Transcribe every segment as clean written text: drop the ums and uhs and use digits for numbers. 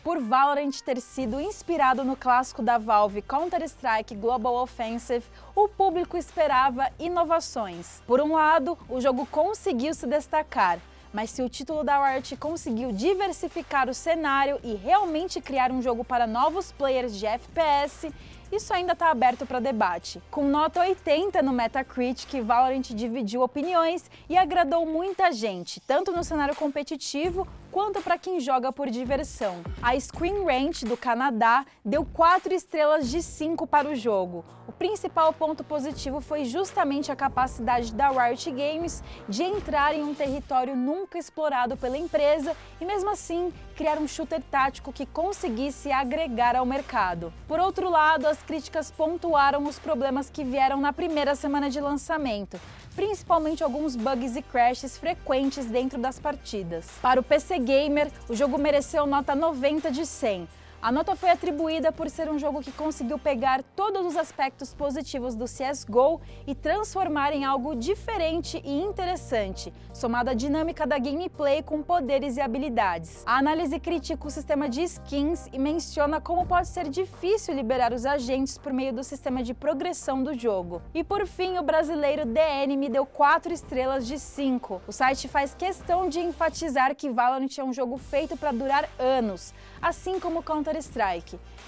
Por Valorant ter sido inspirado no clássico da Valve Counter-Strike Global Offensive, o público esperava inovações. Por um lado, o jogo conseguiu se destacar, mas se o título da Riot conseguiu diversificar o cenário e realmente criar um jogo para novos players de FPS, isso ainda está aberto para debate. Com nota 80 no Metacritic, Valorant dividiu opiniões e agradou muita gente, tanto no cenário competitivo quanto para quem joga por diversão. A Screen Rant do Canadá deu 4 estrelas de 5 para o jogo. O principal ponto positivo foi justamente a capacidade da Riot Games de entrar em um território nunca explorado pela empresa e, mesmo assim, criar um shooter tático que conseguisse agregar ao mercado. Por outro lado, as críticas pontuaram os problemas que vieram na primeira semana de lançamento, principalmente alguns bugs e crashes frequentes dentro das partidas. Para o PC Gamer, o jogo mereceu nota 90 de 100. A nota foi atribuída por ser um jogo que conseguiu pegar todos os aspectos positivos do CSGO e transformar em algo diferente e interessante, somado à dinâmica da gameplay com poderes e habilidades. A análise critica o sistema de skins e menciona como pode ser difícil liberar os agentes por meio do sistema de progressão do jogo. E por fim, o brasileiro DN me deu 4 estrelas de 5. O site faz questão de enfatizar que Valorant é um jogo feito para durar anos, assim como Counter-Strike.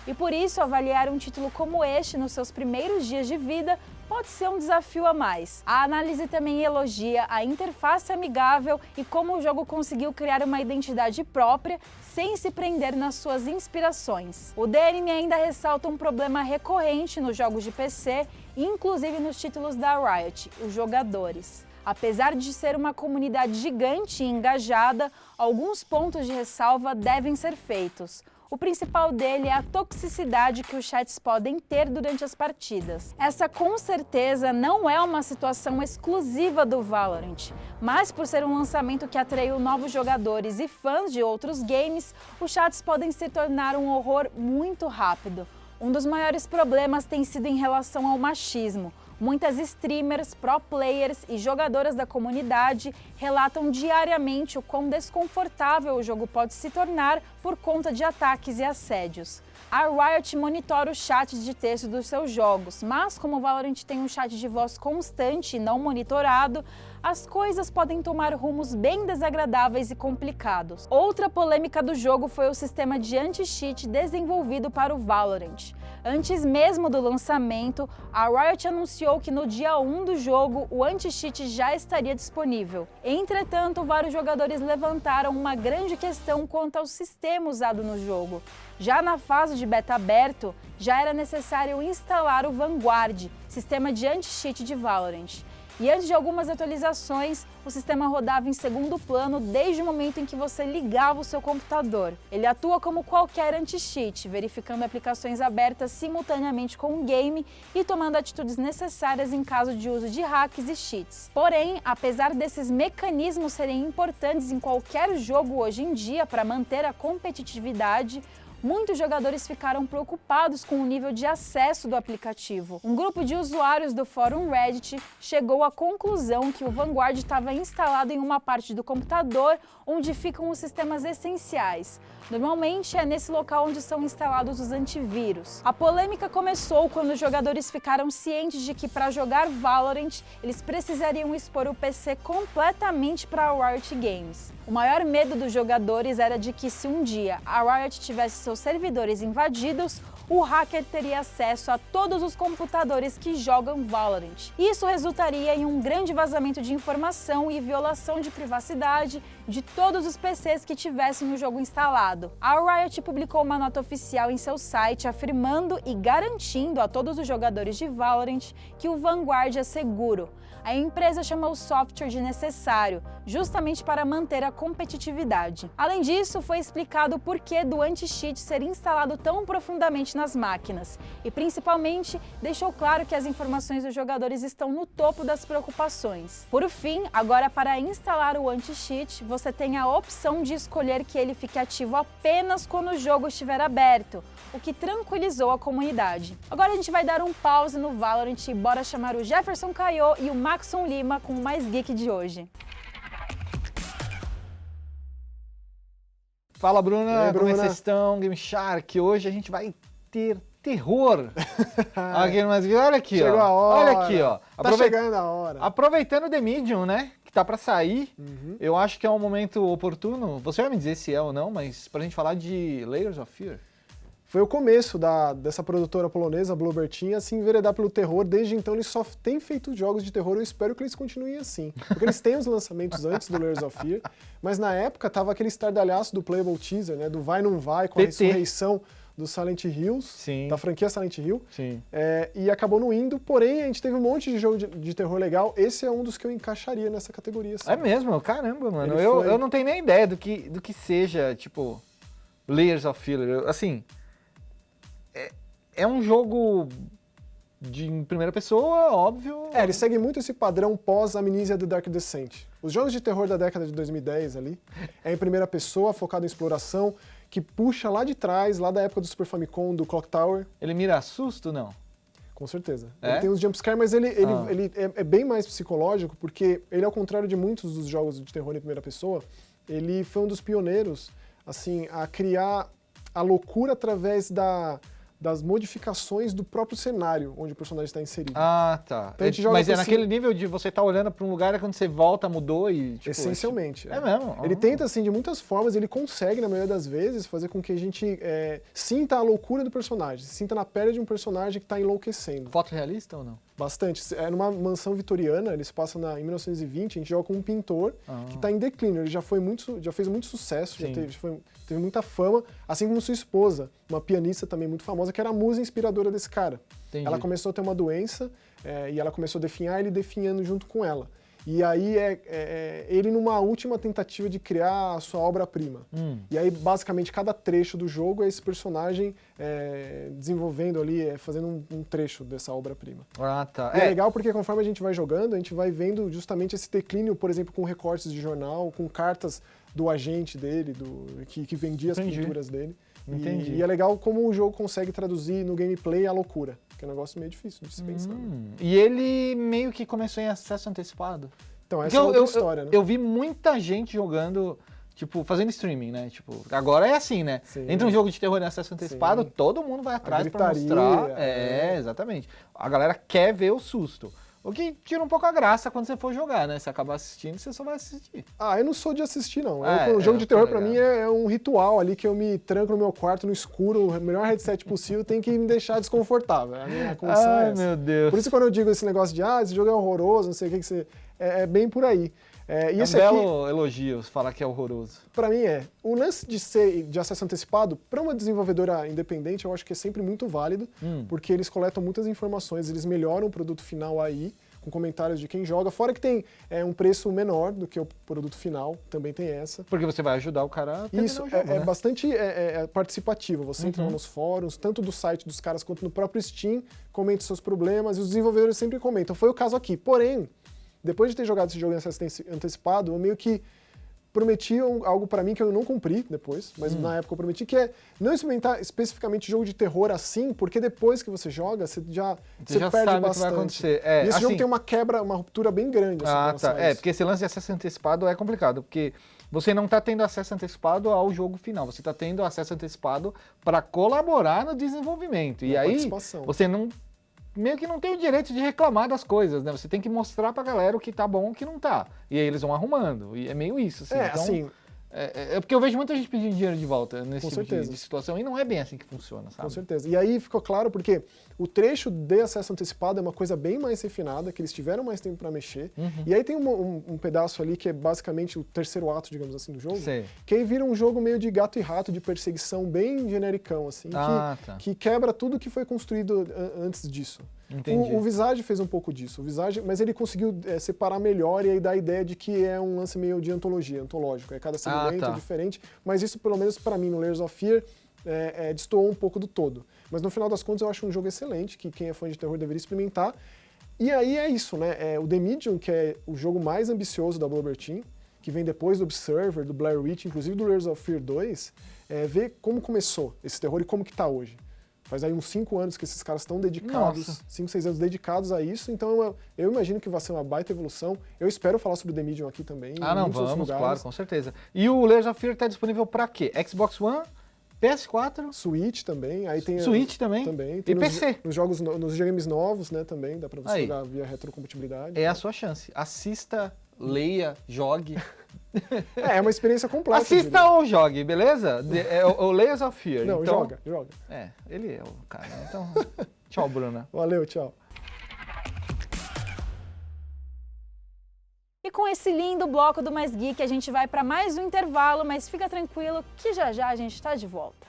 E por isso, avaliar um título como este nos seus primeiros dias de vida pode ser um desafio a mais. A análise também elogia a interface amigável e como o jogo conseguiu criar uma identidade própria sem se prender nas suas inspirações. O DNM ainda ressalta um problema recorrente nos jogos de PC, inclusive nos títulos da Riot, os jogadores. Apesar de ser uma comunidade gigante e engajada, alguns pontos de ressalva devem ser feitos. O principal dele é a toxicidade que os chats podem ter durante as partidas. Essa com certeza não é uma situação exclusiva do Valorant, mas por ser um lançamento que atraiu novos jogadores e fãs de outros games, os chats podem se tornar um horror muito rápido. Um dos maiores problemas tem sido em relação ao machismo. Muitas streamers, pro players e jogadoras da comunidade relatam diariamente o quão desconfortável o jogo pode se tornar por conta de ataques e assédios. A Riot monitora os chats de texto dos seus jogos, mas como o Valorant tem um chat de voz constante e não monitorado, as coisas podem tomar rumos bem desagradáveis e complicados. Outra polêmica do jogo foi o sistema de anti-cheat desenvolvido para o Valorant. Antes mesmo do lançamento, a Riot anunciou que no dia 1 do jogo o anti-cheat já estaria disponível. Entretanto, vários jogadores levantaram uma grande questão quanto ao sistema usado no jogo. Já na fase de beta aberto, já era necessário instalar o Vanguard, sistema de anti-cheat de Valorant. E antes de algumas atualizações, o sistema rodava em segundo plano desde o momento em que você ligava o seu computador. Ele atua como qualquer anti-cheat, verificando aplicações abertas simultaneamente com o game e tomando atitudes necessárias em caso de uso de hacks e cheats. Porém, apesar desses mecanismos serem importantes em qualquer jogo hoje em dia para manter a competitividade, muitos jogadores ficaram preocupados com o nível de acesso do aplicativo. Um grupo de usuários do fórum Reddit chegou à conclusão que o Vanguard estava instalado em uma parte do computador onde ficam os sistemas essenciais. Normalmente é nesse local onde são instalados os antivírus. A polêmica começou quando os jogadores ficaram cientes de que para jogar Valorant eles precisariam expor o PC completamente para a Riot Games. O maior medo dos jogadores era de que se um dia a Riot tivesse seus servidores invadidos, o hacker teria acesso a todos os computadores que jogam Valorant. Isso resultaria em um grande vazamento de informação e violação de privacidade de todos os PCs que tivessem o jogo instalado. A Riot publicou uma nota oficial em seu site afirmando e garantindo a todos os jogadores de Valorant que o Vanguard é seguro. A empresa chamou o software de necessário, justamente para manter a competitividade. Além disso, foi explicado o porquê do anti-cheat ser instalado tão profundamente nas máquinas e, principalmente, deixou claro que as informações dos jogadores estão no topo das preocupações. Por fim, agora para instalar o anti-cheat, você tem a opção de escolher que ele fique ativo apenas quando o jogo estiver aberto, o que tranquilizou a comunidade. Agora a gente vai dar um pause no Valorant e bora chamar o Jefferson Caio e o Maxon Lima com o Mais Geek de hoje. Fala, Bruna, E aí, como é que Bruna? vocês estão? Game Shark, hoje a gente vai ter terror. Aqui, mas olha aqui, Chegou ó. a hora. Olha aqui, ó. Tá chegando a hora. Aproveitando o The Medium, né, que tá pra sair, Uhum. eu acho que é um momento oportuno, você vai me dizer se é ou não, mas pra gente falar de Layers of Fear. Foi o começo dessa produtora polonesa, a Bloober Team, a se enveredar pelo terror. Desde então eles só têm feito jogos de terror, eu espero que eles continuem assim. Porque eles têm os lançamentos antes do Layers of Fear, mas na época tava aquele estardalhaço do Playable Teaser, né, do vai não vai, com a PT. ressurreição do Silent Hills, Sim. da franquia Silent Hill. Sim. E acabou não indo, porém a gente teve um monte de jogo de terror legal. Esse é um dos que eu encaixaria nessa categoria. Assim. É mesmo? Caramba, mano. Ele Eu, foi- eu não tenho nem ideia do que seja, tipo, Layers of Fear. Assim, é um jogo em primeira pessoa, óbvio. Ele segue muito esse padrão pós-Amnesia The Dark Descent. Os jogos de terror da década de 2010 ali, é em primeira pessoa, focado em exploração, que puxa lá de trás, lá da época do Super Famicom, do Clock Tower, Ele mira susto, não? com certeza. É? Ele tem uns jumpscare, mas ele Ah. é bem mais psicológico, porque ele, ao contrário de muitos dos jogos de terror em primeira pessoa, ele foi um dos pioneiros, assim, a criar a loucura através das modificações do próprio cenário onde o personagem está inserido. Ah, tá. Então a gente joga Mas é com esse- naquele nível de você tá olhando pra um lugar e quando você volta mudou e tipo, Essencialmente. É mesmo? Ele Ah. tenta, assim, de muitas formas, ele consegue, na maioria das vezes, fazer com que a gente sinta a loucura do personagem, sinta na pele de um personagem que está enlouquecendo. Foto realista ou não? Bastante. É numa mansão vitoriana, eles passam em 1920, a gente joga com um pintor Ah. que está em declínio. Ele já fez muito sucesso, Sim. teve muita fama, assim como sua esposa, uma pianista também muito famosa, que era a musa inspiradora desse cara. Entendi. Ela começou a ter uma doença e ela começou a definhar, ele definhando junto com ela. E aí ele numa última tentativa de criar a sua obra-prima. E aí, basicamente, cada trecho do jogo é esse personagem desenvolvendo ali, fazendo um trecho dessa obra-prima. Ah, tá. E é legal porque conforme a gente vai jogando, a gente vai vendo justamente esse declínio, por exemplo, com recortes de jornal, com cartas do agente dele, que vendia as Entendi. pinturas dele. Entendi. E é legal como o jogo consegue traduzir no gameplay a loucura, que é um negócio meio difícil de se pensar. Né? E ele meio que começou em acesso antecipado. Então, Porque essa é outra história, né? eu vi muita gente jogando, tipo, fazendo streaming, né? Tipo, agora é assim, né? Sim. Entra um jogo de terror em acesso antecipado, Sim. todo mundo vai atrás pra gritaria, mostrar. é. Exatamente. A galera quer ver o susto. O que tira um pouco a graça quando você for jogar, né? Se acabar assistindo, você só vai assistir. Eu não sou de assistir, não. O O jogo de terror, pra legal. mim, é um ritual ali que eu me tranco no meu quarto, no escuro, o melhor headset possível, tem que me deixar desconfortável. A minha condição é Ai, essa. meu Deus. Por isso, quando eu digo esse negócio de, esse jogo é horroroso, não sei o que você... É bem por aí. E É um esse aqui, belo elogio falar que é horroroso. pra mim, o lance de ser de acesso antecipado, pra uma desenvolvedora independente, eu acho que é sempre muito válido, porque eles coletam muitas informações, eles melhoram o produto final aí, com comentários de quem joga, fora que tem um preço menor do que o produto final, também tem essa. Porque você vai ajudar o cara a terminar Isso o jogo, né? bastante participativo. Você entra nos fóruns, tanto do site dos caras quanto no próprio Steam, comenta os seus problemas e os desenvolvedores sempre comentam. Foi o caso aqui. Porém, depois de ter jogado esse jogo em acesso antecipado, eu meio que prometi algo pra mim que eu não cumpri depois, mas na época eu prometi, que é não experimentar especificamente jogo de terror assim, porque depois que você joga, você já já perde sabe o que bastante. vai acontecer. E esse jogo assim- tem uma quebra, uma ruptura bem grande. Assim, com relação a isso. Porque esse lance de acesso antecipado é complicado, porque você não está tendo acesso antecipado ao jogo final, você está tendo acesso antecipado para colaborar no desenvolvimento. E Na aí, participação. você não meio que não tem o direito de reclamar das coisas, né? Você tem que mostrar pra galera o que tá bom e o que não tá. E aí eles vão arrumando. E é meio isso, assim. Então, assim, é porque eu vejo muita gente pedindo dinheiro de volta nesse Com tipo de certeza. situação, e não é bem assim que funciona, sabe? com certeza. E aí ficou claro porque o trecho de acesso antecipado é uma coisa bem mais refinada, que eles tiveram mais tempo pra mexer. E aí tem um pedaço ali que é basicamente o terceiro ato, digamos assim, do jogo, Sei. que aí vira um jogo meio de gato e rato, de perseguição bem genericão, assim, Ah, que, tá. que quebra tudo que foi construído antes disso. Entendi. O Visage fez um pouco disso, mas ele conseguiu separar melhor e aí dá a ideia de que é um lance meio de antológico, cada segmento tá. é diferente, mas isso pelo menos pra mim no Layers of Fear destoou um pouco do todo. Mas no final das contas eu acho um jogo excelente, que quem é fã de terror deveria experimentar. E aí é isso, né? O The Medium, que é o jogo mais ambicioso da Bloober Team, que vem depois do Observer, do Blair Witch, inclusive do Layers of Fear 2, ver como começou esse terror e como que tá hoje. Faz aí uns 5 anos que esses caras estão dedicados, Nossa. 5, 6 anos dedicados a isso, então eu imagino que vai ser uma baita evolução. Eu espero falar sobre The Medium aqui também. Ah, em não, muitos outros vamos, lugares. claro, com certeza. E o Layers of Fear tá disponível pra quê? Xbox One, PS4, Switch também, aí tem Switch também, tem e PC. nos jogos, nos videogames novos, né, também, dá pra você Aí. jogar via retrocompatibilidade. É a sua chance. Assista, leia, jogue. É uma experiência completa. eu Assista diria. ou jogue, beleza? É o Layers of Fear. Não, então, joga. É, ele é o cara. Então, tchau, Bruna. Valeu, tchau. E com esse lindo bloco do Mais Geek, a gente vai para mais um intervalo, mas fica tranquilo que já já a gente está de volta.